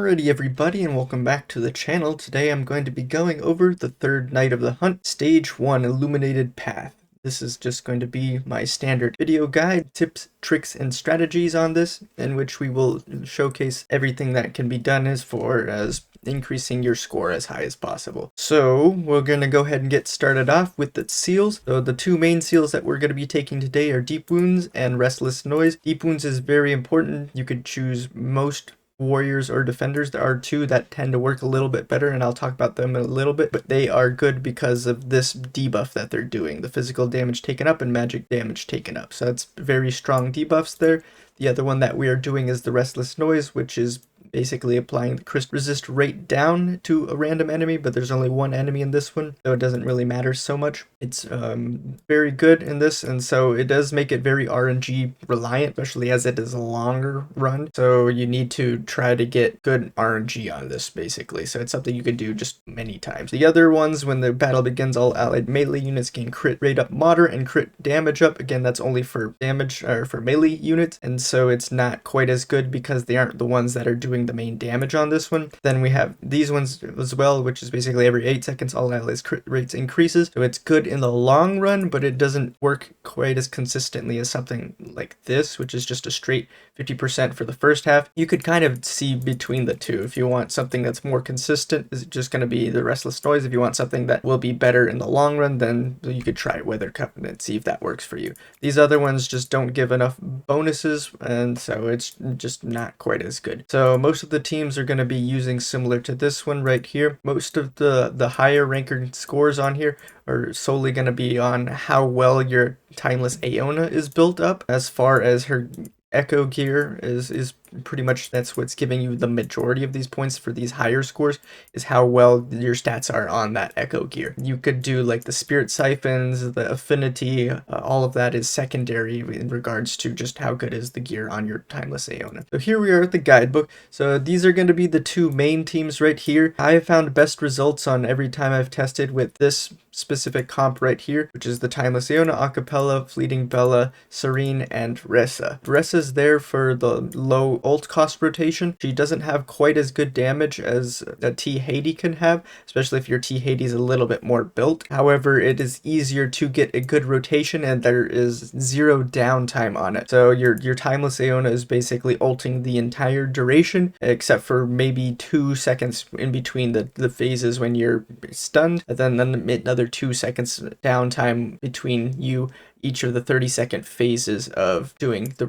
Alrighty everybody, and welcome back to the channel. Today I'm going to be going over the third night of the hunt, stage 1 Illuminated Path. This is just going to be my standard video guide, tips, tricks, and strategies on this, in which we will showcase everything that can be done as far as increasing your score as high as possible. So we're going to go ahead and get started off with the seals. So the two main seals that we're going to be taking today are Deep Wounds and Restless Noise. Deep Wounds is very important. You could choose most warriors or defenders. There are two that tend to work a little bit better, and I'll talk about them in a little bit, but they are good because of this debuff that they're doing, the physical damage taken up and magic damage taken up. So it's very strong debuffs there. The other one that we are doing is the Restless Noise, which is basically applying the crit resist rate down to a random enemy, but there's only one enemy in this one, so it doesn't really matter so much. It's very good in this, and so it does make it very RNG reliant, especially as it is a longer run. So you need to try to get good RNG on this, basically. So it's something you could do just many times. The other ones, when the battle begins, all allied melee units gain crit rate up moderate and crit damage up. Again, that's only for damage or for melee units, and so it's not quite as good because they aren't the ones that are doing the main damage on this one. Then we have these ones as well, which is basically every 8 seconds all allies crit rates increases. So it's good in the long run, but it doesn't work quite as consistently as something like this, which is just a straight 50% for the first half. You could kind of see between the two. If you want something that's more consistent, is it just going to be the Restless Noise. If you want something that will be better in the long run, then you could try Weather Covenant, see if that works for you. These other ones just don't give enough bonuses, and so it's just not quite as good. So most of the teams are going to be using similar to this one right here. Most of the higher ranker scores on here are solely going to be on how well your Timeless Aeona is built up. As far as her Echo gear is pretty much, that's what's giving you the majority of these points for these higher scores, is how well your stats are on that Echo gear. You could do like the Spirit Siphons, the Affinity, all of that is secondary in regards to just how good is the gear on your Timeless Aeona. So here we are at the guidebook. So these are going to be the two main teams right here. I have found best results on every time I've tested with this specific comp right here, which is the Timeless Aeona, Acapella, Fleeting Bella, Serene, and Ressa. Ressa's there for the low ult cost rotation. She doesn't have quite as good damage as a T. Haiti can have, especially if your T. Haiti is a little bit more built. However, it is easier to get a good rotation, and there is zero downtime on it. So your Timeless Aeona is basically ulting the entire duration, except for maybe 2 seconds in between the phases when you're stunned, and then another 2 seconds downtime between you each of the 30-second phases of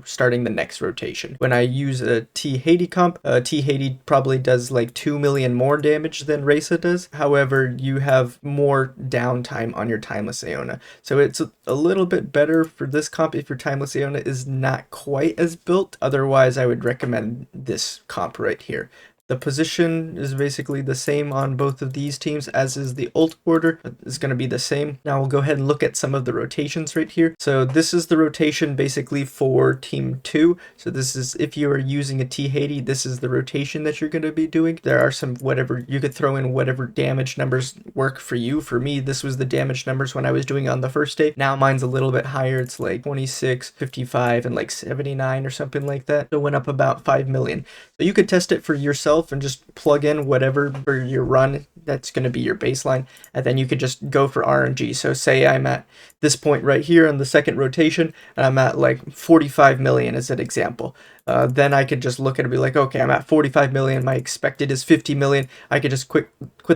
starting the next rotation. When I use a T. Haiti comp, T. Haiti probably does like 2 million more damage than Ressa does. However, you have more downtime on your Timeless Aeona. So it's a little bit better for this comp if your Timeless Aeona is not quite as built. Otherwise, I would recommend this comp right here. The position is basically the same on both of these teams, as is the ult order. It's going to be the same. Now we'll go ahead and look at some of the rotations right here. So this is the rotation basically for team 2. So this is, if you are using a T. Haiti, this is the rotation that you're going to be doing. There are some you could throw in whatever damage numbers work for you. For me, this was the damage numbers when I was doing it on the first day. Now mine's a little bit higher. It's like 26, 55, and like 79 or something like that. So it went up about 5 million. So you could test it for yourself and just plug in whatever for your run that's going to be your baseline, and then you could just go for RNG. So say I'm at this point right here on the second rotation, and I'm at like 45 million as an example. Then I could just look at it and be like, okay, I'm at 45 million, my expected is 50 million, I could just quit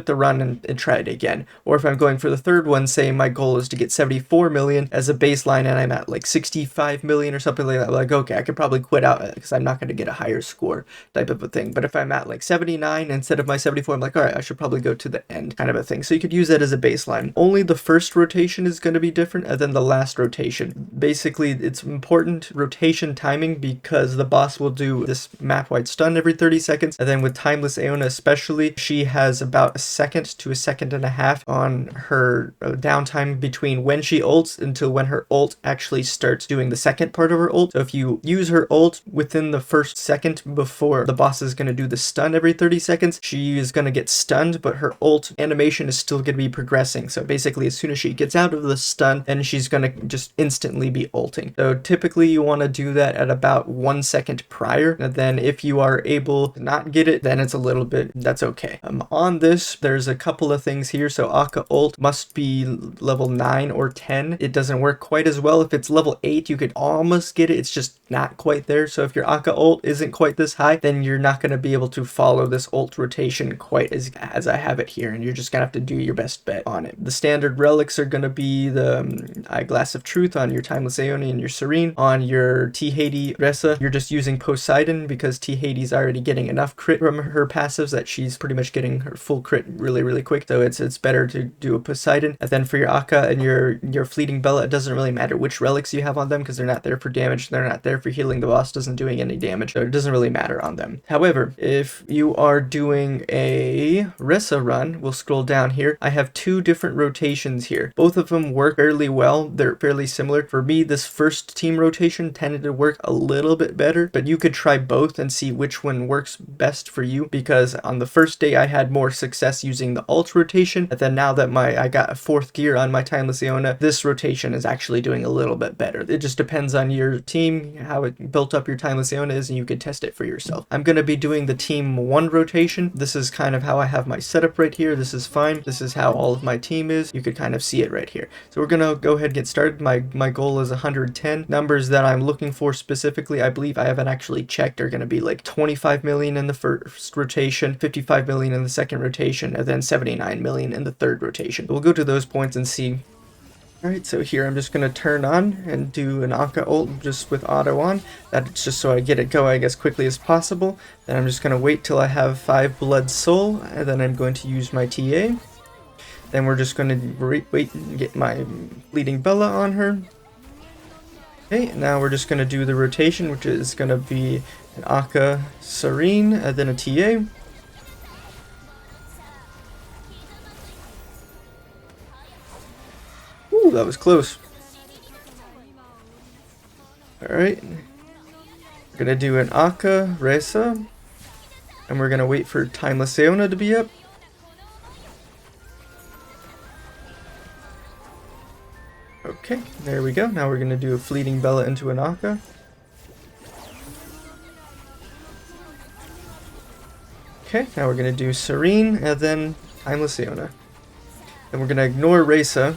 the run and try it again. Or if I'm going for the third one, say my goal is to get 74 million as a baseline, and I'm at like 65 million or something like that, I'm like, okay, I could probably quit out because I'm not going to get a higher score type of a thing. But if I'm at like 79 instead of my 74, I'm like, all right, I should probably go to the end kind of a thing. So you could use that as a baseline. Only the first rotation is going to be different than the last rotation. Basically, it's important rotation timing because the boss will do this map-wide stun every 30 seconds, and then with Timeless Aeona especially, she has about a second to a second and a half on her downtime between when she ults until when her ult actually starts doing the second part of her ult. So if you use her ult within the first second before the boss is going to do the stun every 30 seconds, she is going to get stunned, but her ult animation is still going to be progressing. So basically, as soon as she gets out of the stun, on, then she's going to just instantly be ulting. So typically you want to do that at about 1 second prior, and then if you are able to not get it, then it's a little bit, that's okay. On this, there's a couple of things here. So Akka ult must be level 9 or 10. It doesn't work quite as well. If it's level 8, you could almost get it. It's just not quite there. So if your Akka ult isn't quite this high, then you're not going to be able to follow this ult rotation quite as I have it here, and you're just going to have to do your best bet on it. The standard relics are going to be the Eyeglass of Truth on your Timeless Aeoni and your Serene. On your T-Hades Ressa, you're just using Poseidon because T-Hades already getting enough crit from her passives that she's pretty much getting her full crit really quick, so it's better to do a Poseidon. And then for your Akka and your Fleeting Bella, it doesn't really matter which relics you have on them because they're not there for damage, they're not there for healing. The boss doesn't doing any damage, so it doesn't really matter on them. However, if you are doing a Ressa run, we'll scroll down here. I have 2 different rotations here. Both of them work fairly well. They're fairly similar. For me, this first team rotation tended to work a little bit better, but you could try both and see which one works best for you, because on the first day I had more success using the alt rotation, and then now that I got a 4th gear on my Timeless Aeona, this rotation is actually doing a little bit better. It just depends on your team, how it built up your Timeless Aeona is, and you could test it for yourself. I'm going to be doing the team 1 rotation. This is kind of how I have my setup right here. This is fine. This is how all of my team is. You could kind of see it right here. So we're going to go ahead and get started. My goal is 110. Numbers that I'm looking for specifically, I believe I haven't actually checked, are going to be like 25 million in the first rotation, 55 million in the second rotation, and then 79 million in the third rotation. We'll go to those points and see. Alright, so here I'm just going to turn on and do an Akka ult just with auto on. That's just so I get it going as quickly as possible. Then I'm just going to wait till I have 5 blood soul, and then I'm going to use my TA. Then we're just going to wait and get my Fleeting Bella on her. Okay, now we're just going to do the rotation, which is going to be an Akka Serene, and then a TA. Ooh, that was close. Alright. We're going to do an Akka Ressa, and we're going to wait for Timeless Aeona to be up. Okay, there we go. Now we're going to do a Fleeting Bella into an Akka. Okay, now we're going to do Serene and then Timeless Aeona. Then we're going to ignore Ressa.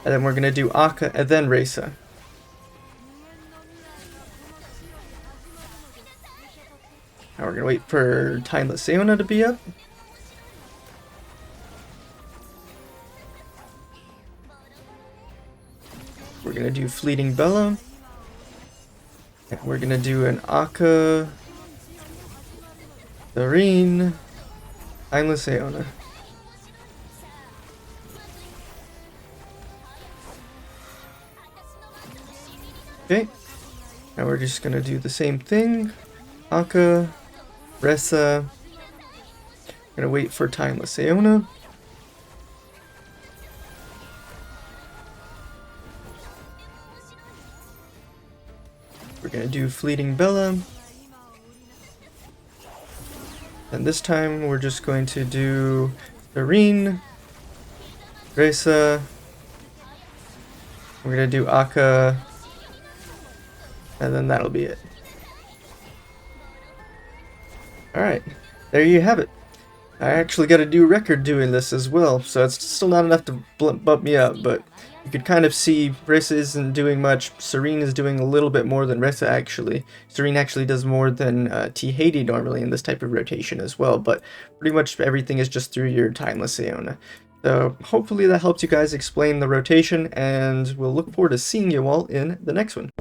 And then we're going to do Akka and then Ressa. Now we're going to wait for Timeless Aeona to be up. We're going to do Fleeting Bella. And we're going to do an Akka, Serene, Timeless Aeona. Okay, now we're just going to do the same thing. Akka, Ressa. We're going to wait for Timeless Aeona. We're going to do Fleeting Bella. And this time we're just going to do Serene, Ressa. We're going to do Akka. And then that'll be it. Alright, there you have it. I actually got a new record doing this as well, so it's still not enough to bump me up, but you could kind of see Ressa isn't doing much. Serene is doing a little bit more than Ressa actually. Serene actually does more than T-Hades normally in this type of rotation as well, but pretty much everything is just through your Timeless Aeona. So hopefully that helps you guys explain the rotation, and we'll look forward to seeing you all in the next one.